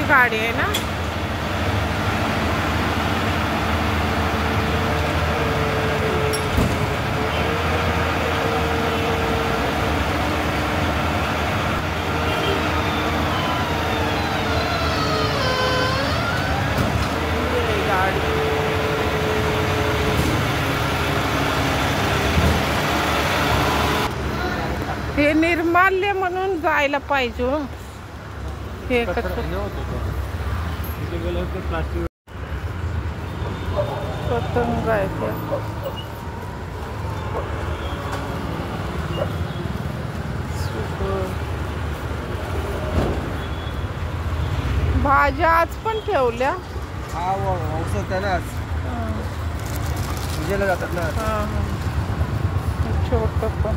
मोठी गाडी आहे ना. हे निर्माल्य म्हणून जायला पाहिजे. हे पतंग आहे भाज्या आज पण ठेवल्या. जातात ना. छोट पण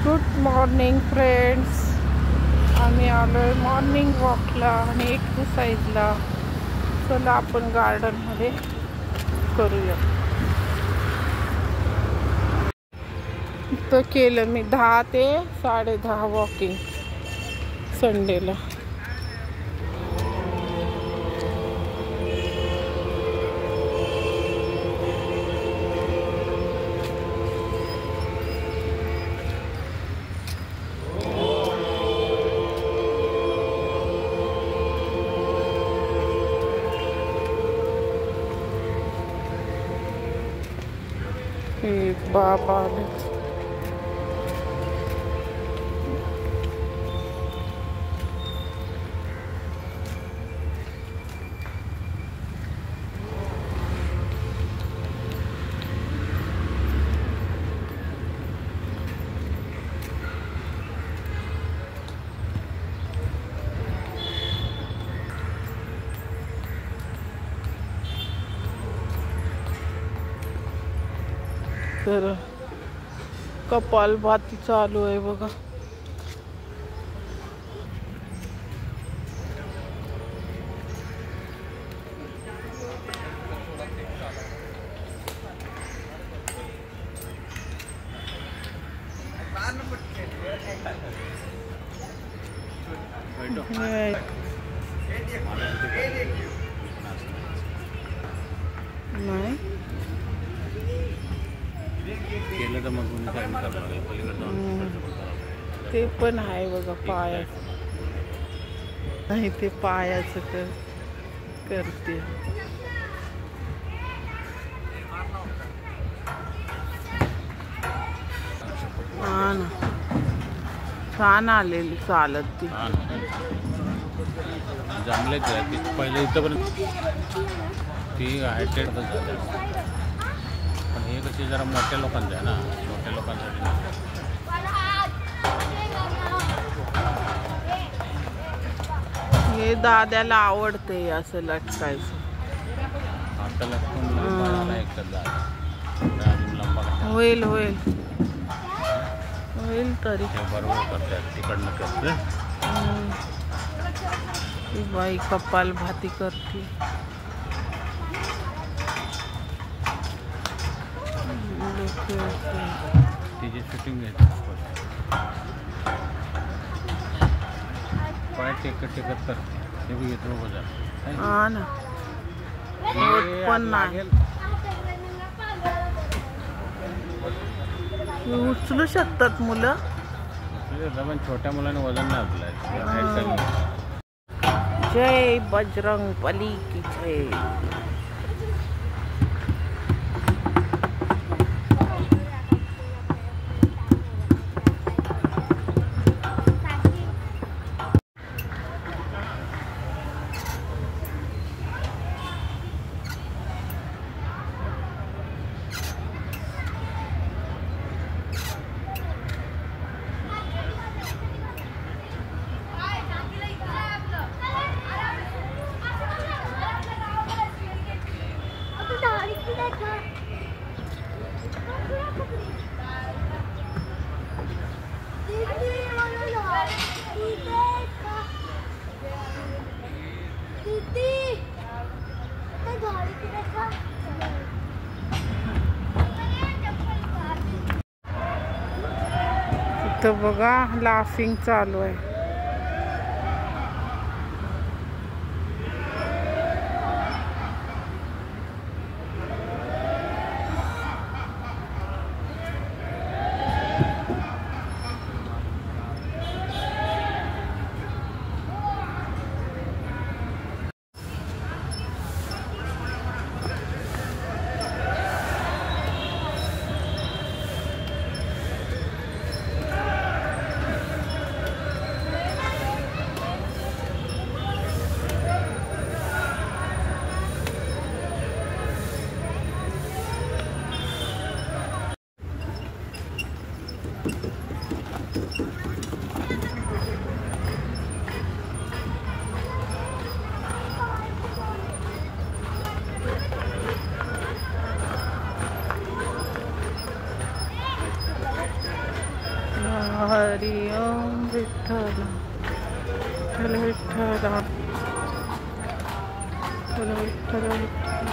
गुड मॉर्निंग फ्रेंड्स. आम्ही आलोय मॉर्निंग वॉकला आणि एक्सरसाइजला. चला आपण गार्डनमध्ये करूया. तर केलं मी 10 ते 10:30 वॉकिंग संडेला. हे बाबा आले. तर कपालभाती चालू आहे बघा. नाही केलं तर मग ते पण आहे बघा. पायाचं नाही, ते पायाचं करते. हा ना, छान आलेली चालत ती. जमले पहिले इथंपर्यंत ती हायटेड झालं. पण हे कशी जरा मोठ्या लोकांचं आहे ना, छोट्या लोकांसाठी नाही. हे दाद्याला आवडते असं लटकायचं. आता लटकून होईल होईल होईल तरी बरोबर करतात. तिकडनं करते ती बाई कपालभाती करते. तिची शूटिंग घेते. पाय टेकत टेकत करते. ते बी येतो बघा. हा ना, पण नाही उचलू शकतात मुलं. पण छोट्या मुलाने वजन नाही आपलं. जय बजरंग बली की जय. इथं बघा लाफिंग चालू आहे. हरि ओम विठ्ठल विठ्ठल विठ्ठल विठ्ठल विठ्ठल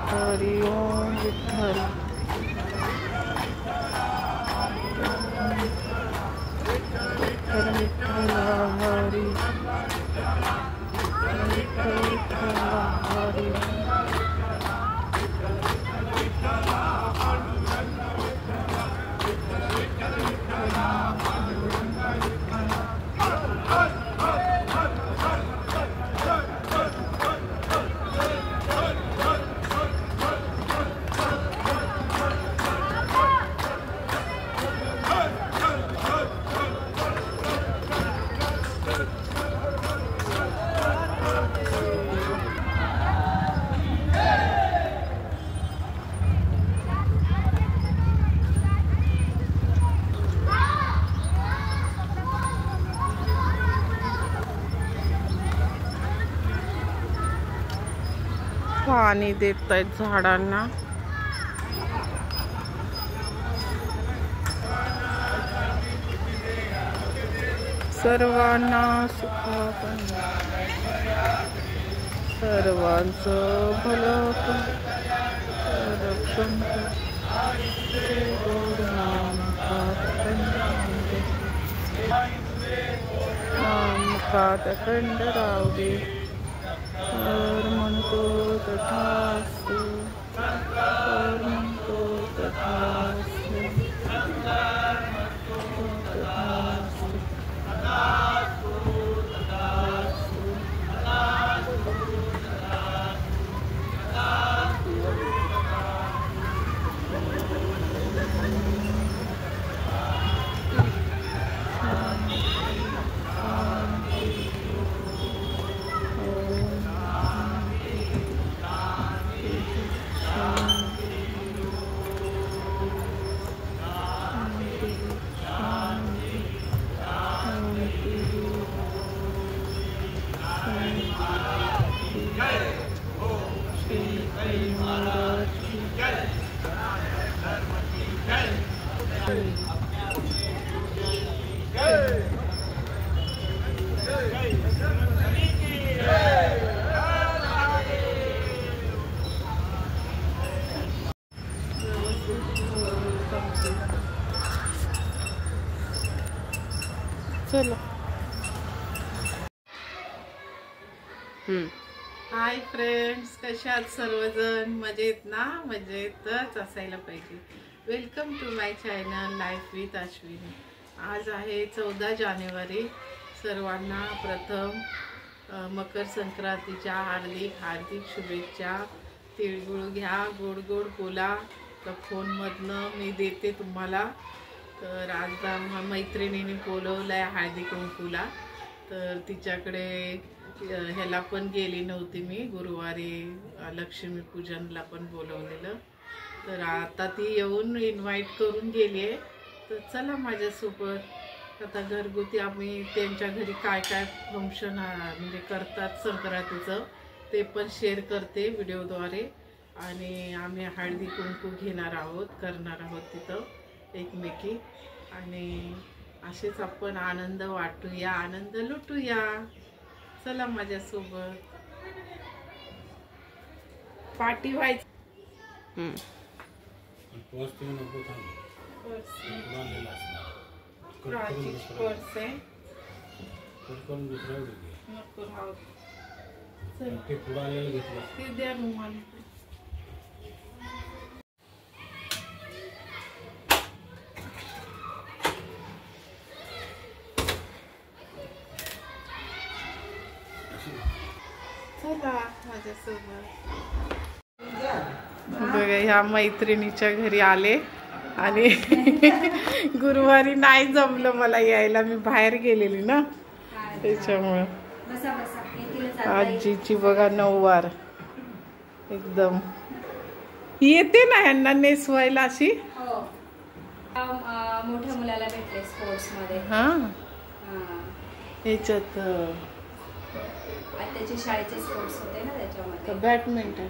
हरि ओम विठ्ठल विठ्ठल विठ्ठल हरि विठ्ठल विठ्ठल हरि पाणी देत आहेत झाडांना. सर्वांना सुख सर्वांचं भलं रक्षण खंड राहू दे म्हणतो तथास्तु म्हणतो तथास्तु चलो. हाय फ्रेंड्स, कशा आहात सर्वजण? मजेत ना? मजेतच असायला पाहिजे. Welcome to my channel life with Ashwini. आज आहे 14 जानेवारी. सर्वांना प्रथम मकर संक्रांतीच्या हार्दिक हार्दिक शुभेच्छा. तिळगुळ घ्या, गोड गोड बोला. तर फोनमधनं मी देते तुम्हाला. तर आज मैत्रिणीने बोलवलं आहे हळदी कुंकूला. तर तिच्याकडे ह्याला पण गेली नव्हती मी. गुरुवारी लक्ष्मीपूजनला पण बोलवलेलं. तर आता ती येऊन इन्व्हाइट करून गेली आहे. तर चला माझ्यासोबत. आता घरगुती आम्ही त्यांच्या घरी काय काय फंक्शन म्हणजे करतात संक्रांतीचं ते पण शेअर करते व्हिडिओद्वारे. आणि आम्ही हळदी कुंकू घेणार आहोत, करणार आहोत तिथं एकमेकी. आणि असेच आपण आनंद वाटूया, आनंद लुटूया. चला माझ्यासोबत. पार्टी व्हायची. प्राचीची पर्स आहे. दुसरा नको राहू दे. ते पुढे आलेलं घेतलं. ते द्या रुमाल. चला माझ्यासोबत. बघा ह्या मैत्रिणीच्या घरी आले आणि गुरुवारी नाही जमलं मला यायला, मी बाहेर गेलेली ना त्याच्यामुळं. आजीची बघा नऊवार एकदम येते ना ह्यांना नेसवायला अशी. मोठ्या मुलाला भेटले स्पोर्ट्स मध्ये. हा ह्याच्यात त्याचे शाळेचे स्पोर्ट्स होते ना त्याच्यामध्ये. बॅडमिंटन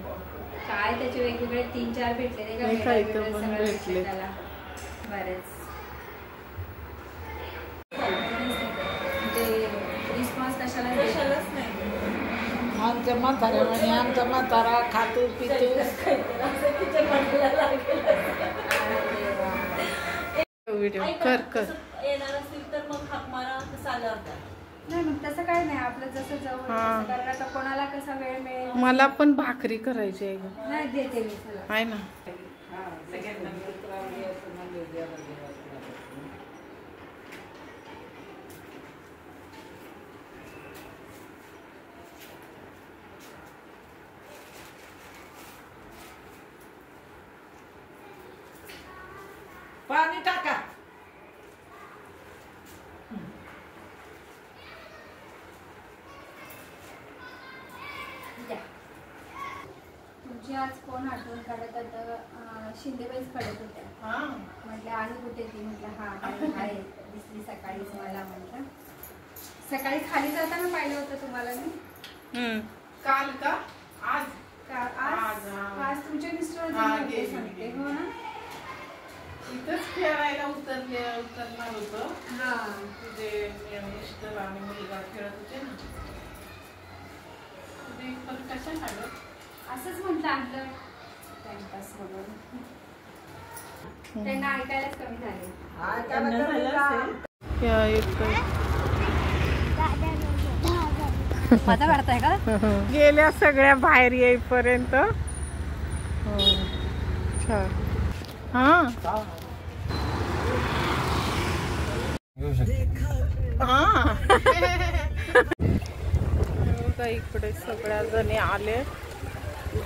काय त्याचे वेगवेगळे 3-4 भेटले ते नाही का इथं पण भेटले त्याला बरेच. रिस्पॉन्स कशालाच नाही. आमच्या म्हाताऱ्याने आमचा म्हातारा खातो पितो. व्हिडिओ कर येणार असतील तर मग हाक मारा चालू. नाही मग तसं काय नाही, आपलं जसं जवळ कारण आता कोणाला कसा वेळ मिळेल. मला पण भाकरी करायची आहे ग. नाही देते मी तुला. आहे ना. पाणी टाका. तुमची आज कोण आठवण काढत आता? शिंदेबाईच काढत होत्या. म्हटलं आणि कुठे ती? म्हटलं हा आहे दिसली सकाळीच मला. म्हटलं सकाळी खाली जाताना पाहिलं होतं तुम्हाला मी. काल का आज? आज तुमचे मिस्टर सांगते. हो ना, इथंच खेळायला उतरणार होतं. हा तुझे मिस्टर आणि मुलगा खेळत होते ना. तुझे पण कशा काढत? असंच म्हटलं आणलं टाइमपास म्हणून. त्यांना ऐकायलाच कमी झाले. माझा वाढताय का? गेल्या सगळ्या बाहेर येईपर्यंत. हा इकडे सगळ्या जणी आले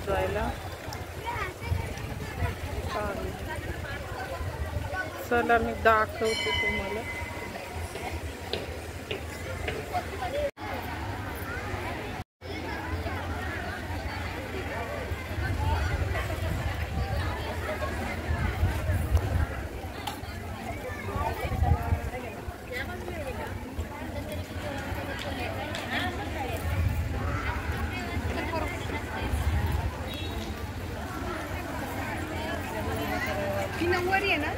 जायला. चला मी दाखवते तुम्हाला. नंबर आहे ना.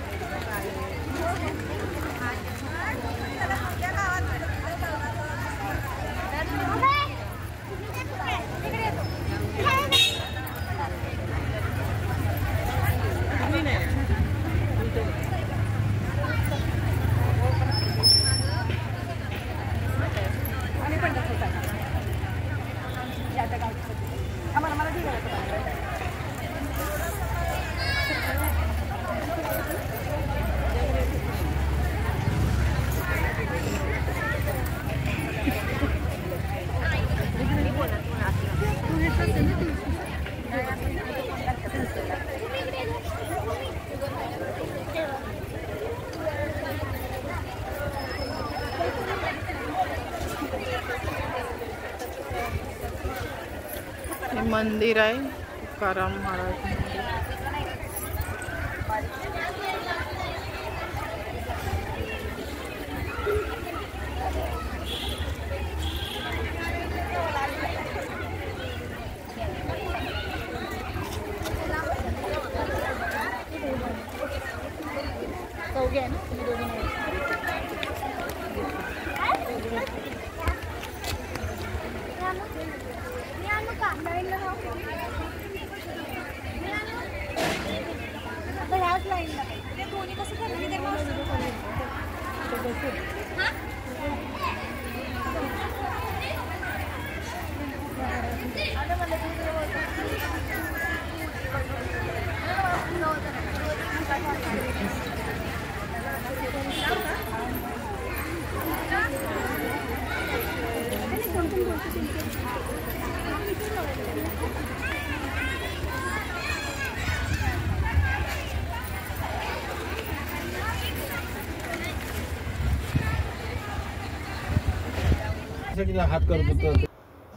मंदिर आहे तुकाराम महाराज मंदिर.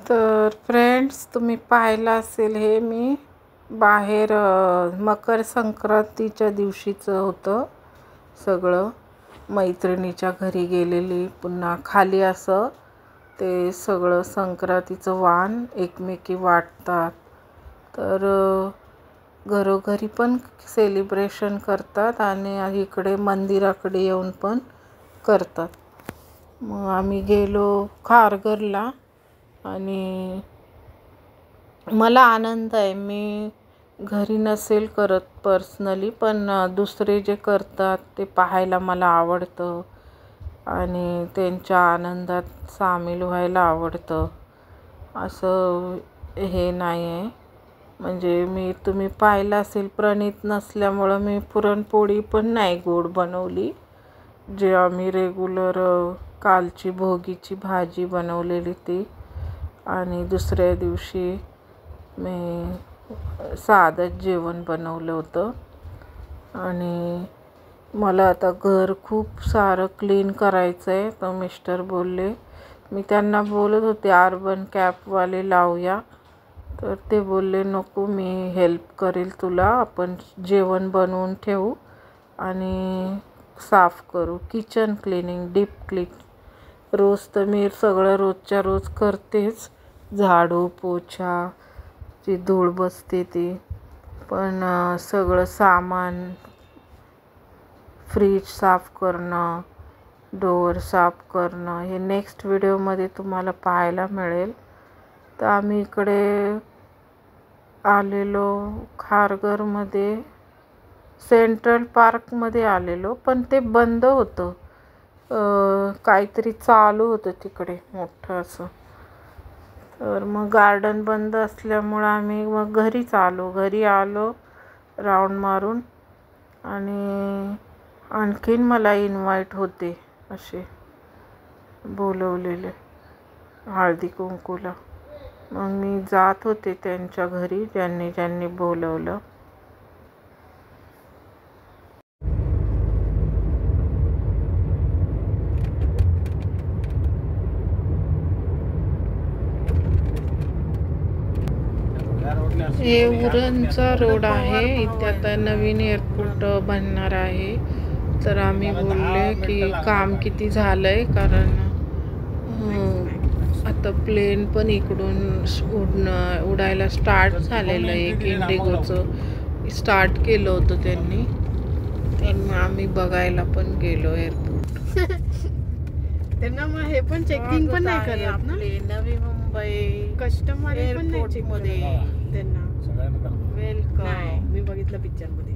तर फ्रेंड्स, तुम्ही पाहिलं असेल, हे मी बाहेर मकर संक्रांतीच्या दिवशीचं होतं सगळं. मैत्रिणीच्या घरी गेलेली, पुन्हा खाली असं ते सगळं संक्रांतीचं वाण एकमेकी वाटतात. तर घरोघरी पण सेलिब्रेशन करतात आणि इकडे मंदिराकडे येऊन पण करतात. मग आम्ही गेलो खारघरला आणि मला आनंद आहे. मी घरी नसेल करत पर्सनली, पण दुसरे जे करतात ते पाहायला मला आवडतं आणि त्यांच्या आनंदात सामील व्हायला आवडतं. असं हे नाही आहे. म्हणजे तुम्ही पाहिलं असेल, प्रणीत नसल्यामुळं मी पुरणपोळी पण नाही गोड बनवली. जे आम्ही रेग्युलर कालची भोगीची भाजी बनवलेली ती, आणि दुसऱ्या दिवशी मी साधंच जेवण बनवलं होतं. आणि मला आता घर खूप सारं क्लीन करायचं आहे. तर मिस्टर बोलले, मी त्यांना बोलत होते अर्बन कॅपवाले लावूया, तर ते बोलले नको, मी हेल्प करेल तुला, आपण जेवण बनवून ठेवू आणि साफ करू, किचन क्लिनिंग, डीप क्लीन. रोज तर मी सगळं रोजच्या रोज करतेच, झाडू पोछा, जी धूळ बसते ती, पण सगळं सामान, फ्रीज साफ करणं, डोअर साफ करणं, हे नेक्स्ट व्हिडिओमध्ये तुम्हाला पाहायला मिळेल. तर आम्ही इकडे आलेलो खारघरमध्ये, सेंट्रल पार्कमध्ये आलेलो, पण ते बंद होतं. काहीतरी चालू होतं तिकडे मोठं असं. तर मग गार्डन बंद असल्यामुळं आम्ही मग घरी आलो राऊंड मारून. आणि आणखीन मला इन्व्हाइट होते असे बोलवलेले हळदी कुंकूला. मग मी जात होते त्यांच्या घरी, ज्यांनी बोलवलं. हे उरणचा रोड आहे. इथे आता नवीन एअरपोर्ट बनणार आहे. तर आम्ही बोलले की काम किती झालंय, कारण आता प्लेन पण इकडून उडायला स्टार्ट झालेलं आहे. एक इंडिगोचं स्टार्ट केलं होतं त्यांनी, तर मग आम्ही बघायला पण गेलो एअरपोर्ट. त्यांना मग हे पण चेकिंग पण नाही करत ना, नवी मुंबई कस्टमर एअरपोर्टमध्ये त्यांना वेलकम. मी बघितलं पिक्चर मध्ये,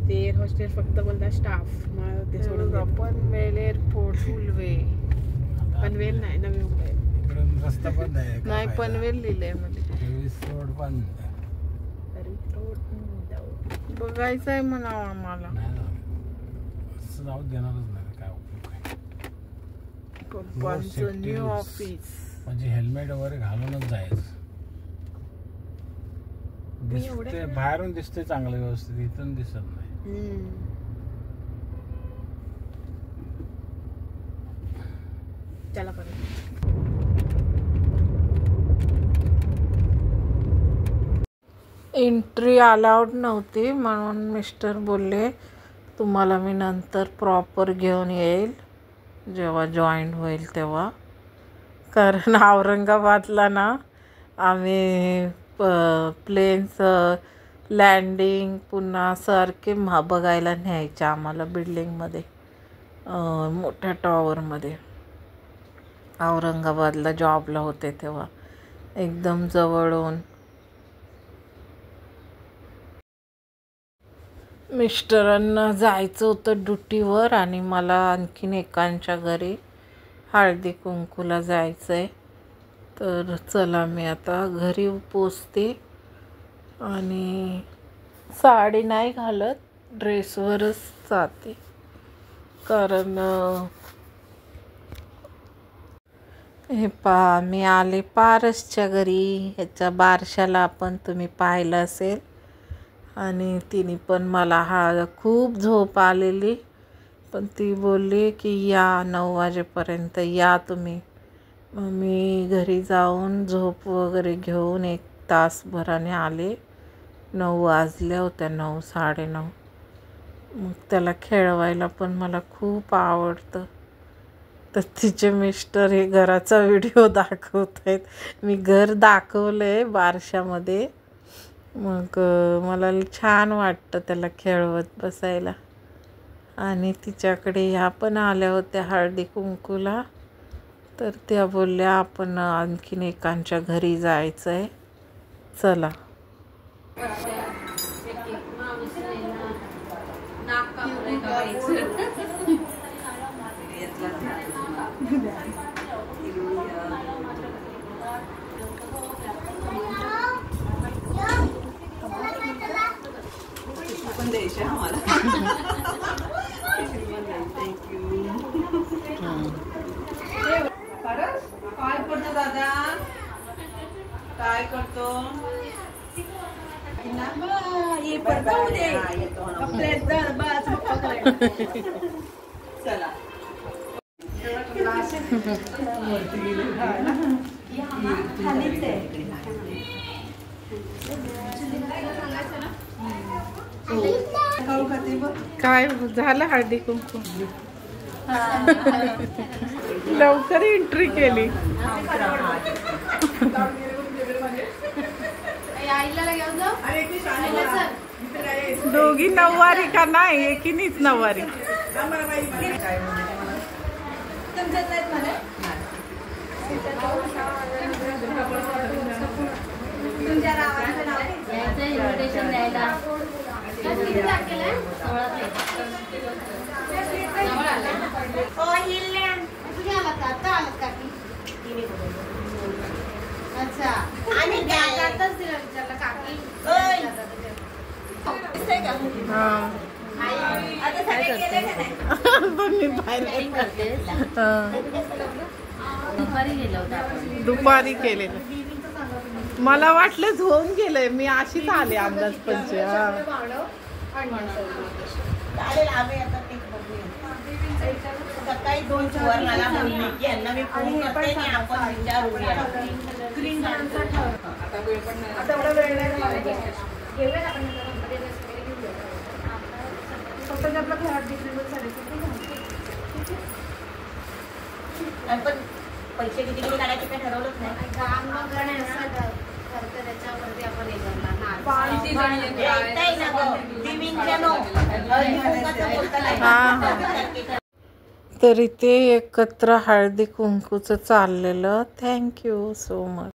ते एअर होस्टेस फक्त बोलतात स्टाफ, मग ते सोडून देतात. पनवेल एअरपोर्ट, फुलवे, पनवेल नाही, नवी मुंबई. रस्ता बंद आहे, नाही पनवेल लिहिलंय मध्ये. रोड बंद. बघायचं आहे म्हणावं आम्हाला. जाऊ देणारच नाही, काय उपयोग आहे. पप्पांचं न्यू ऑफिस. म्हणजे हेल्मेट वगैरे घालूनच जायचं. दिसते बाहेरून, दिसते चांगलं व्यवस्थित, इथून दिसत नाही. चला परत. एंट्री अलाउड नव्हती, म्हणून मिस्टर बोलले तुम्हाला मी नंतर प्रॉपर घेऊन येईल, जेव्हा जॉईन होईल तेव्हा. कारण औरंगाबादला ना आम्ही प्लेनचं लँडिंग पुन्हा सारखे बघायला न्यायचे आम्हाला बिल्डिंगमध्ये, मोठ्या टॉवरमध्ये. औरंगाबादला जॉबला होते तेव्हा एकदम जवळून. मिस्टरांना जायचं होतं ड्युटीवर आणि मला आणखीन एकांच्या घरी हळदी कुंकूला जायचं आहे. तर चला मी आता घरी पोचते आणि साडी नाही घालत, ड्रेसवरच जाते. कारण हे पहा मी आले पारसच्या घरी. ह्याच्या बारशाला पण तुम्ही पाहिलं असेल. आणि तिने पण मला खूप झोप आलेली, पण ती बोलली की या 9 वाजेपर्यंत या तुम्ही. मग मी घरी जाऊन झोप वगैरे घेऊन 1 तासभराने आले. 9 वाजल्या होत्या, 9 साडेनऊ. मग त्याला खेळवायला पण मला खूप आवडतं. तर तिचे मिस्टर हे घराचा व्हिडिओ दाखवत आहेत. मी घर दाखवलं आहे बारशामध्ये. मग मला छान वाटतं त्याला खेळवत बसायला. आणि तिच्याकडे ह्या पण आल्या होत्या हळदी कुंकूला. तर त्या बोलल्या आपण आणखीन एकांच्या घरी जायचं आहे, चला. काय करतो दादा? काय करतो? चला काय झालं हळदी कुंकू? लवकर एंट्री केली. दोघी नऊवारी का नाही? एकीनीच नऊवारी. अच्छा आणि दुपारी केलेलं. मला वाटलं झोन गेलंय, मी अशीच आले अंदाज पंच. सकाळी 2 सुवर्णाला बोलली की यांना मी फोन करते आणि आपण विचारूया. पण पैसे किती किती काढायचे काय ठरवलंच नाही. तर इथे एकत्र हळदी कुंकूचं चाललेलं. Thank you so much.